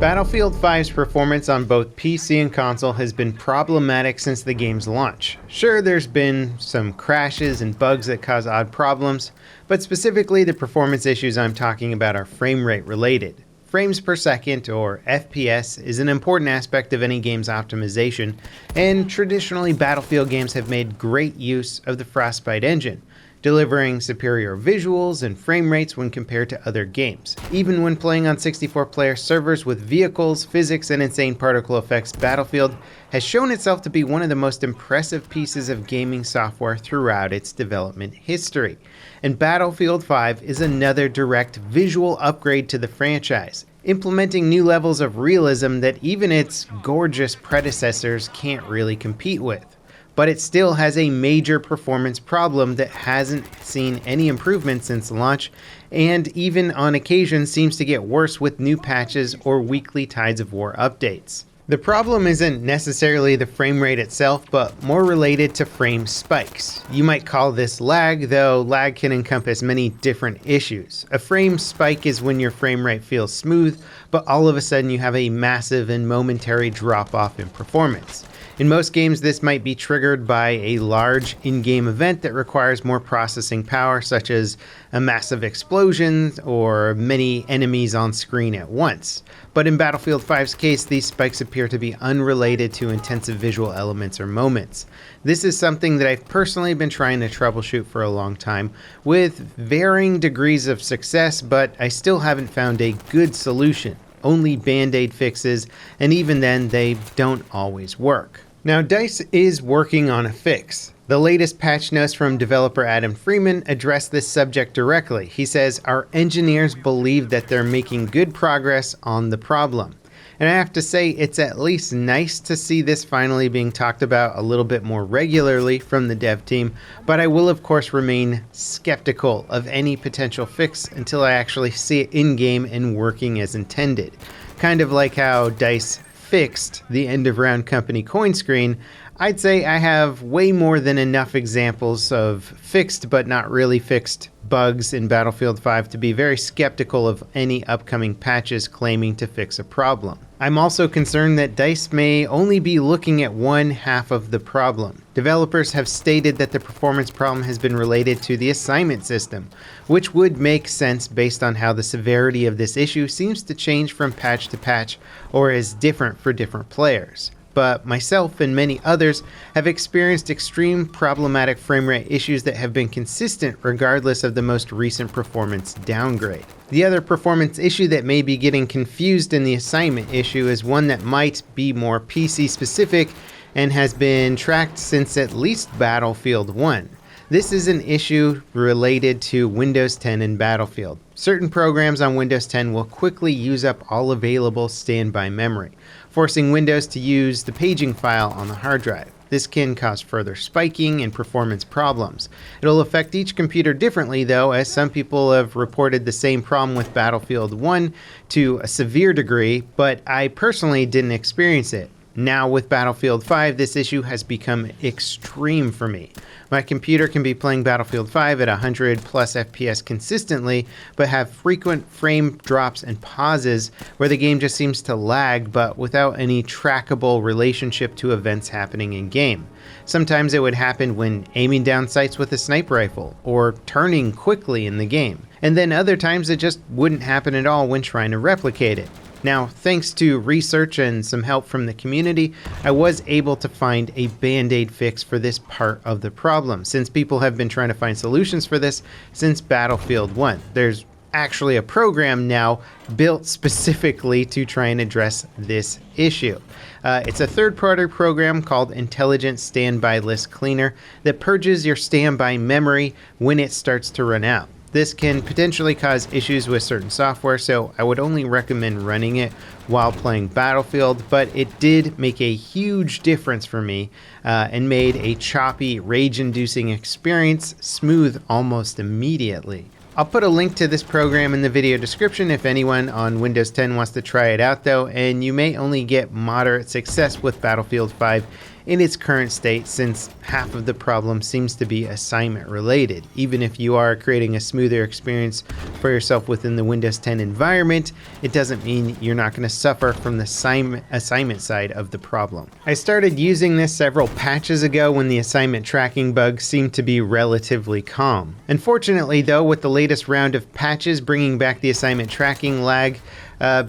Battlefield 5's performance on both PC and console has been problematic since the game's launch. Sure, there's been some crashes and bugs that cause odd problems, but specifically the performance issues I'm talking about are frame rate related. Frames per second, or FPS, is an important aspect of any game's optimization, and traditionally Battlefield games have made great use of the Frostbite engine, delivering superior visuals and frame rates when compared to other games. Even when playing on 64-player servers with vehicles, physics, and insane particle effects, Battlefield has shown itself to be one of the most impressive pieces of gaming software throughout its development history. And Battlefield 5 is another direct visual upgrade to the franchise, implementing new levels of realism that even its gorgeous predecessors can't really compete with. But it still has a major performance problem that hasn't seen any improvement since launch, and even on occasion seems to get worse with new patches or weekly Tides of War updates. The problem isn't necessarily the frame rate itself, but more related to frame spikes. You might call this lag, though lag can encompass many different issues. A frame spike is when your frame rate feels smooth, but all of a sudden you have a massive and momentary drop-off in performance. In most games, this might be triggered by a large in-game event that requires more processing power, such as a massive explosion or many enemies on screen at once. But in Battlefield 5's case, these spikes appear to be unrelated to intensive visual elements or moments. This is something that I've personally been trying to troubleshoot for a long time, with varying degrees of success, but I still haven't found a good solution. Only band-aid fixes, and even then, they don't always work. Now, DICE is working on a fix. The latest patch notes from developer Adam Freeman address this subject directly. He says, "Our engineers believe that they're making good progress on the problem." And I have to say, it's at least nice to see this finally being talked about a little bit more regularly from the dev team, but I will of course remain skeptical of any potential fix until I actually see it in-game and working as intended. Kind of like how DICE fixed the end of round company coin screen, I'd say I have way more than enough examples of fixed but not really fixed bugs in Battlefield 5 to be very skeptical of any upcoming patches claiming to fix a problem. I'm also concerned that DICE may only be looking at one half of the problem. Developers have stated that the performance problem has been related to the assignment system, which would make sense based on how the severity of this issue seems to change from patch to patch or is different for different players. But myself and many others have experienced extreme problematic frame rate issues that have been consistent regardless of the most recent performance downgrade. The other performance issue that may be getting confused in the assignment issue is one that might be more PC specific and has been tracked since at least Battlefield 1. This is an issue related to Windows 10 and Battlefield. Certain programs on Windows 10 will quickly use up all available standby memory, forcing Windows to use the paging file on the hard drive. This can cause further spiking and performance problems. It'll affect each computer differently though, as some people have reported the same problem with Battlefield 1 to a severe degree, but I personally didn't experience it. Now with Battlefield 5, this issue has become extreme for me. My computer can be playing Battlefield 5 at 100 plus FPS consistently, but have frequent frame drops and pauses where the game just seems to lag, but without any trackable relationship to events happening in game. Sometimes it would happen when aiming down sights with a sniper rifle, or turning quickly in the game. And then other times it just wouldn't happen at all when trying to replicate it. Now, thanks to research and some help from the community, I was able to find a band-aid fix for this part of the problem, since people have been trying to find solutions for this since Battlefield 1. There's actually a program now built specifically to try and address this issue. It's a third-party program called Intelligent Standby List Cleaner that purges your standby memory when it starts to run out. This can potentially cause issues with certain software, so I would only recommend running it while playing Battlefield, but it did make a huge difference for me and made a choppy, rage-inducing experience smooth almost immediately. I'll put a link to this program in the video description if anyone on Windows 10 wants to try it out though, and you may only get moderate success with Battlefield 5 in its current state, since half of the problem seems to be assignment related. Even if you are creating a smoother experience for yourself within the Windows 10 environment, it doesn't mean you're not going to suffer from the assignment side of the problem. I started using this several patches ago when the assignment tracking bug seemed to be relatively calm. Unfortunately though, with the latest round of patches bringing back the assignment tracking lag,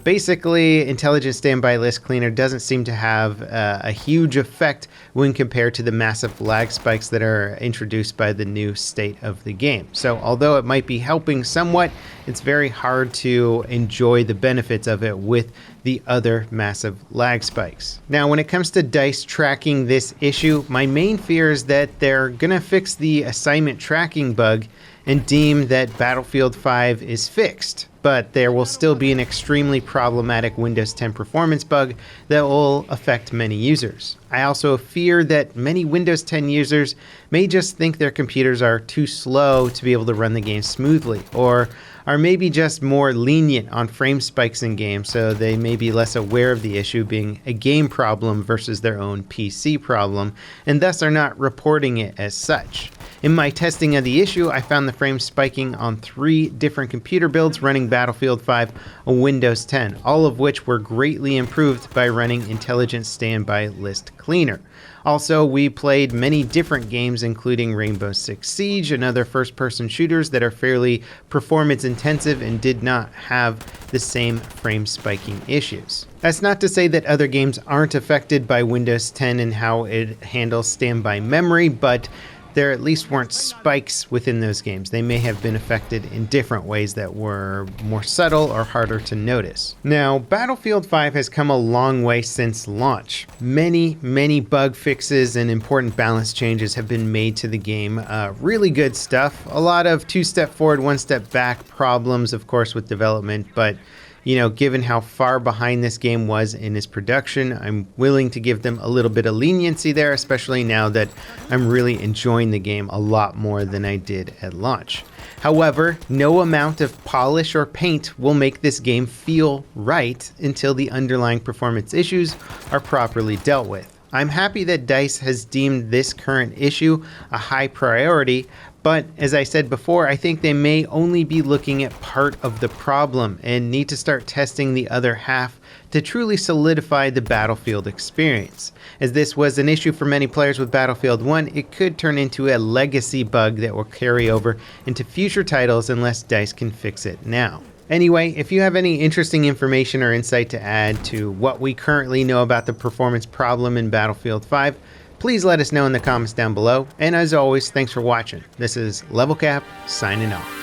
basically Intelligent Standby List Cleaner doesn't seem to have a huge effect when compared to the massive lag spikes that are introduced by the new state of the game. So although it might be helping somewhat, it's very hard to enjoy the benefits of it with the other massive lag spikes. Now, when it comes to DICE tracking this issue, my main fear is that they're gonna fix the assignment tracking bug and deem that Battlefield 5 is fixed, but there will still be an extremely problematic Windows 10 performance bug that will affect many users. I also fear that many Windows 10 users may just think their computers are too slow to be able to run the game smoothly, or are maybe just more lenient on frame spikes in games, so they may be less aware of the issue being a game problem versus their own PC problem, and thus are not reporting it as such. In my testing of the issue, I found the frame spiking on 3 different computer builds running Battlefield 5 on Windows 10, all of which were greatly improved by running Intelligent Standby List Cleaner. Also, we played many different games, including Rainbow Six Siege and other first-person shooters that are fairly performance-intensive and did not have the same frame spiking issues. That's not to say that other games aren't affected by Windows 10 and how it handles standby memory, but there at least weren't spikes within those games. They may have been affected in different ways that were more subtle or harder to notice. Now, Battlefield 5 has come a long way since launch. Many bug fixes and important balance changes have been made to the game. Really good stuff. A lot of 2-step forward, 1-step back problems, of course, with development, but you know, given how far behind this game was in its production, I'm willing to give them a little bit of leniency there, especially now that I'm really enjoying the game a lot more than I did at launch. However, no amount of polish or paint will make this game feel right until the underlying performance issues are properly dealt with. I'm happy that DICE has deemed this current issue a high priority, but as I said before, I think they may only be looking at part of the problem and need to start testing the other half to truly solidify the Battlefield experience. As this was an issue for many players with Battlefield 1, it could turn into a legacy bug that will carry over into future titles unless DICE can fix it now. Anyway, if you have any interesting information or insight to add to what we currently know about the performance problem in Battlefield 5, please let us know in the comments down below. And as always, thanks for watching. This is Level Cap signing off.